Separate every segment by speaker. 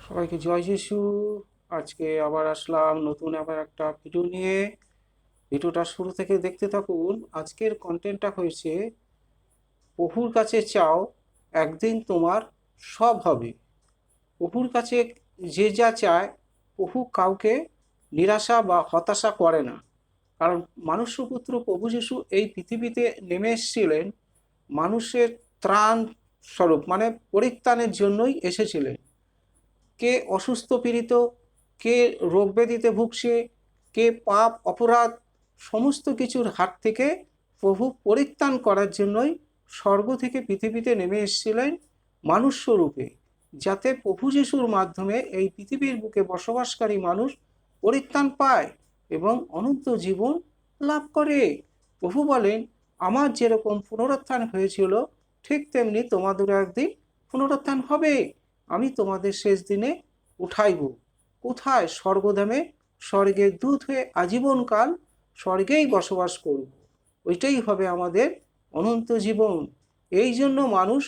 Speaker 1: সবাইকে জয় যিশু। আজকে আবার আসলাম নতুন আবার একটা ভিডিও নিয়ে। ভিডিওটা শুরু থেকে দেখতে থাকুন। আজকের কন্টেন্টটা হয়েছে, প্রভুর কাছে চাও, একদিন তোমার সব হবে। প্রভুর কাছে যে যা চায়, প্রভু কাউকে নিরাশা বা হতাশা করে না। কারণ মানুষ্যপুত্র প্রভু যিশু এই পৃথিবীতে নেমে এসেছিলেন মানুষের ত্রাণ স্বরূপ, মানে পরিত্রাণের জন্যই এসেছিলেন। কে অসুস্থ পীড়িত, কে রোগ ব্যাধিতে ভুগছে, কে পাপ অপরাধ সমস্ত কিছুর হাত থেকে প্রভু পরিত্রাণ করার জন্যই স্বর্গ থেকে পৃথিবীতে নেমে এসেছিলেন মানুষ স্বরূপে, যাতে প্রভু যিশুর মাধ্যমে এই পৃথিবীর বুকে বসবাসকারী মানুষ পরিত্রাণ পায় এবং অনন্ত জীবন লাভ করে। প্রভু বলেন, আমার যেরকম পুনরুত্থান হয়েছিল ঠিক তেমনি তোমাদেরও একদিন পুনরুত্থান হবে। আমি তোমাদের শেষ দিনে উঠাইব। কোথায়? স্বর্গধামে, স্বর্গের দূত হয়ে আজীবনকাল স্বর্গেই বসবাস করব। ওইটাই হবে আমাদের অনন্ত জীবন। এই জন্য মানুষ,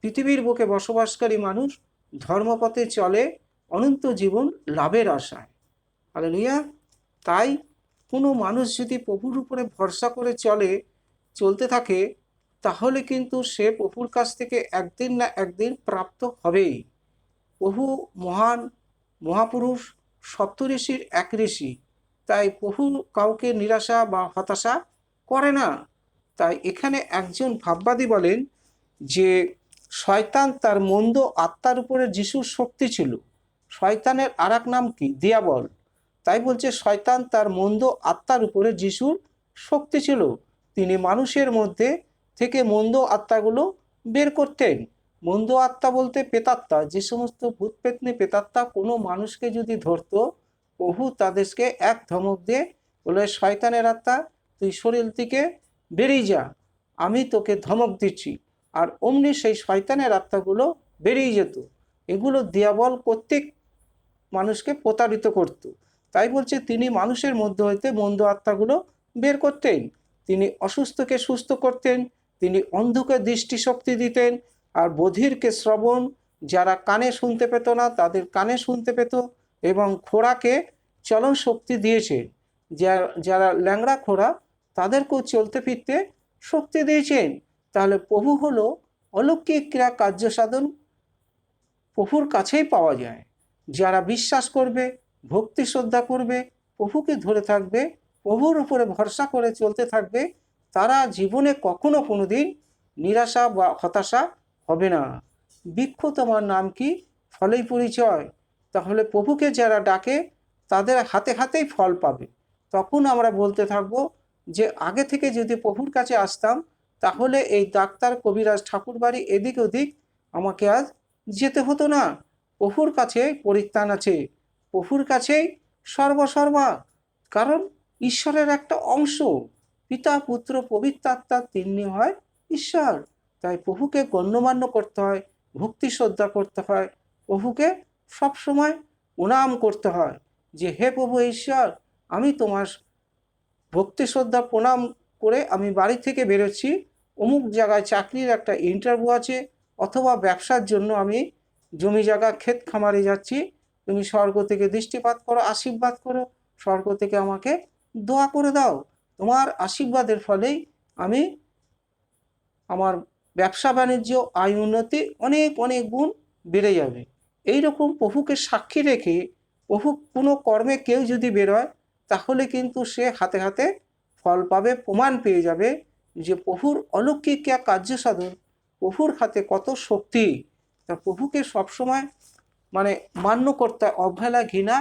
Speaker 1: পৃথিবীর বুকে বসবাসকারী মানুষ ধর্মপথে চলে অনন্ত জীবন লাভের আশায়। হালেলুয়া। তাই কোনো মানুষ যদি প্রভুর উপরে ভরসা করে চলতে থাকে, তাহলে কিন্তু সে প্রভুর কাছ থেকে একদিন না একদিন প্রাপ্ত হবেই। প্রভু মহান মহাপুরুষ, সপ্তঋষির এক ঋষি। তাই প্রভু কাউকে নিরাশা বা হতাশা করে না। তাই এখানে একজন ভাববাদী বলেন যে শয়তান তার মন্দ আত্মার উপরে যিশুর শক্তি ছিল। শয়তানের আর এক নাম কি? দিয়াবল। তাই বলছে শয়তান তার মন্দ আত্মার উপরে যিশুর শক্তি ছিল। তিনি মানুষের মধ্যে থেকে মন্দ আত্মাগুলো বের করতেন। মন্দ আত্মা বলতে প্রেতাত্মা। যে সমস্ত ভূত পেতনি প্রেতাত্মা কোনো মানুষকে যদি ধরতো, প্রভু তাদেরকে এক ধমক দিয়ে বলে, শয়তানের আত্মা তুই শরীর থেকে বেরিয়ে যা, আমি তোকে ধমক দিচ্ছি। আর অমনি সেই শয়তানের আত্মাগুলো বেরিয়ে যেত। এগুলো দিয়াবল কর্তৃক মানুষকে প্রতারিত করত। তাই বলছে তিনি মানুষের মধ্যে হইতে মন্দ আত্মাগুলো বের করতেন। তিনি অসুস্থকে সুস্থ করতেন, তিনি অন্ধকে দৃষ্টিশক্তি দিতেন, আর বধিরকে শ্রবণ, যারা কানে শুনতে পেত না তাদের কানে শুনতে পেত, এবং খোড়াকে চলন শক্তি দিয়েছেন। যারা ল্যাংড়া খোড়া তাদেরকেও চলতে ফিরতে শক্তি দিয়েছেন। তাহলে প্রভু হলো অলৌকিক ক্রিয়া কার্য সাধন প্রভুর কাছেই পাওয়া যায়। যারা বিশ্বাস করবে, ভক্তি শ্রদ্ধা করবে, প্রভুকে ধরে থাকবে, প্রভুর উপরে ভরসা করে চলতে থাকবে, তারা জীবনে কখনো কোনোদিন নিরাশা বা হতাশা হবে না। বৃক্ষ তোমার নাম কি? ফলেই পরিচয়। তাহলে প্রভুকে যারা ডাকে তাদের হাতে হাতেই ফল পাবে। তখন আমরা বলতে থাকবো যে আগে থেকে যদি প্রভুর কাছে আসতাম, তাহলে এই ডাক্তার কবিরাজ ঠাকুরবাড়ি এদিক ওদিক আমাকে আজ যেতে হতো না। প্রভুর কাছে পরিত্রাণ আছে, প্রভুর কাছেই সর্বসর্বা। কারণ ঈশ্বরের একটা অংশ, পিতা পুত্র পবিত্র আত্মা তিন্নি হয় ঈশ্বর। তাই প্রভুকে গণ্যমান্য করতে হয়, ভক্তি শ্রদ্ধা করতে হয়, প্রভুকে সবসময় প্রণাম করতে হয় যে হে প্রভু ঈশ্বর, আমি তোমার ভক্তি শ্রদ্ধা প্রণাম করে আমি বাড়ি থেকে বেরোচ্ছি, অমুক জায়গায় চাকরির একটা ইন্টারভিউ আছে, অথবা ব্যবসার জন্য আমি জমি জায়গা ক্ষেত খামারে যাচ্ছি। তুমি স্বর্গ থেকে দৃষ্টিপাত করো, আশীর্বাদ করো, স্বর্গ থেকে আমাকে দোয়া করে দাও। তোমার আশীর্বাদের ফলেই আমি আমার ব্যবসা বাণিজ্য আয় উন্নতি অনেক অনেক গুণ বেড়ে যাবে। এই রকম প্রভুকে সাক্ষী রেখে প্রভু কোনো কর্মে কেউ যদি বেরোয়, তাহলে কিন্তু সে হাতে হাতে ফল পাবে, প্রমাণ পেয়ে যাবে যে প্রভুর অলৌকিক কার্য সাধন, প্রভুর হাতে কত শক্তি। তা প্রভুকে সবসময় মানে মান্য করতে, অবহেলা ঘৃণা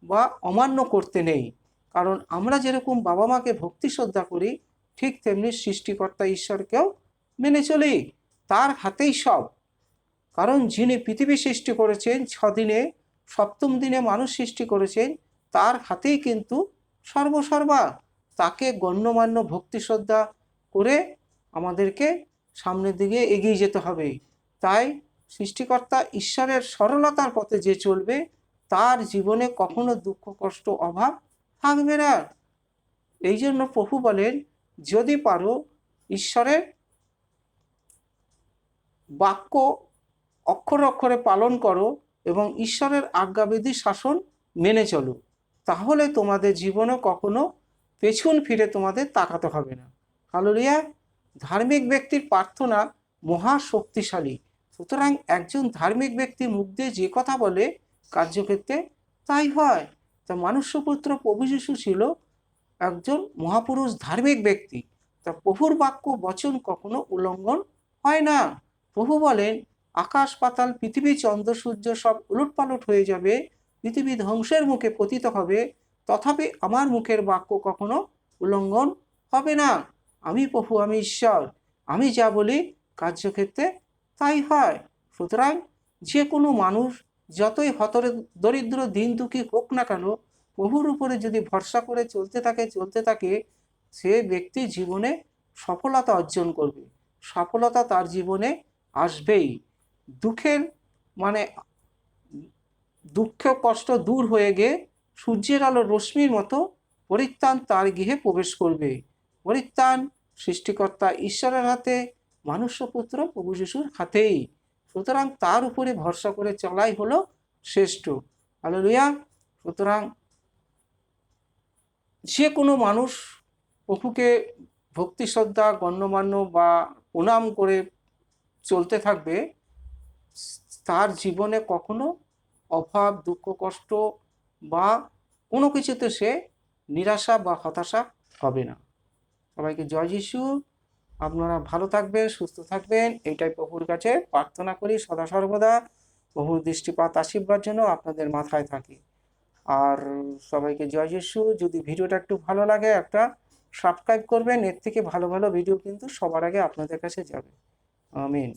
Speaker 1: বা অমান্য করতে নেই। কারণ আমরা যেরকম বাবা মাকে ভক্তি শ্রদ্ধা করি, ঠিক তেমনি সৃষ্টিকর্তা ঈশ্বরকেও মেনে চলি। তার হাতেই সব। কারণ যিনি পৃথিবী সৃষ্টি করেছেন 6 দিনে, সপ্তম দিনে মানুষ সৃষ্টি করেছেন, তার হাতেই কিন্তু সর্বসর্বা। তাকে গণ্যমান্য ভক্তি শ্রদ্ধা করে আমাদেরকে সামনের দিকে এগিয়ে যেতে হবে। তাই সৃষ্টিকর্তা ঈশ্বরের সরলতার পথে যে চলবে, তার জীবনে কখনো দুঃখ কষ্ট অভাব থাকবে না। এই জন্য প্রভু বলেন, যদি পারো ঈশ্বরের বাক্য অক্ষরে অক্ষরে পালন করো, এবং ঈশ্বরের আজ্ঞাবিধি শাসন মেনে চলো, তাহলে তোমাদের জীবনে কখনো পেছন ফিরে তোমাদের তাকাতে হবে না। হালেলুয়া। ধার্মিক ব্যক্তির প্রার্থনা মহা শক্তিশালী। সুতরাং একজন ধার্মিক ব্যক্তির মুখ দিয়ে যে কথা বলে কার্যক্ষেত্রে তাই হয়। তা মনুষ্যপুত্র প্রভু যীশু ছিল একজন মহাপুরুষ ধার্মিক ব্যক্তি। তা প্রভুর বাক্য বচন কখনো উল্লঙ্ঘন হয় না। প্রভু বলেন, আকাশ পাতাল পৃথিবী চন্দ্র সূর্য সব উলটপালট হয়ে যাবে, পৃথিবী ধ্বংসের মুখে পতিত হবে, তথাপি আমার মুখের বাক্য কখনো উল্লঙ্ঘন হবে না। আমি প্রভু, আমি ঈশ্বর, আমি যা বলি কার্যক্ষেত্রে তাই হয়। সুতরাং যে কোনো মানুষ যতই দরিদ্র দিন দুঃখী হোক না কেন, প্রভুর উপরে যদি ভরসা করে চলতে থাকে সে ব্যক্তি জীবনে সফলতা অর্জন করবে। সফলতা তার জীবনে আসবেই। দুঃখের মানে দুঃখ কষ্ট দূর হয়ে গিয়ে সূর্যের আলো রশ্মির মতো পরিত্রাণ তার গৃহে প্রবেশ করবে। পরিত্রাণ সৃষ্টিকর্তা ঈশ্বরের হাতে, মনুষ্যপুত্র প্রভু যীশুর হাতেই। সুতরাং তার উপরে ভরসা করে চলাই হলো শ্রেষ্ঠ। হালেলুয়া। সুতরাং যে কোনো মানুষ প্রভুকে ভক্তি শ্রদ্ধা গণ্যমান্য বা প্রণাম করে চলতে থাকবে, তার জীবনে কখনো অভাব দুঃখ কষ্ট বা কোনো কিছুতে সে নিরাশা বা হতাশা হবে না। সবাইকে জয় যিশু। আপনারা ভালো থাকবেন, সুস্থ থাকবেন, এইটাই প্রভুর কাছে প্রার্থনা করি সদা সর্বদা। প্রভুর দৃষ্টিপাত আশীর্বাদ যেন আপনাদের মাথায় থাকে। আর সবাইকে জয় যিশু। যদি ভিডিওটা একটু ভালো লাগে একটা সাবস্ক্রাইব করবেন, এর থেকে ভালো ভালো ভিডিও কিন্তু সবার আগে আপনাদের কাছে যাবে। আমিন।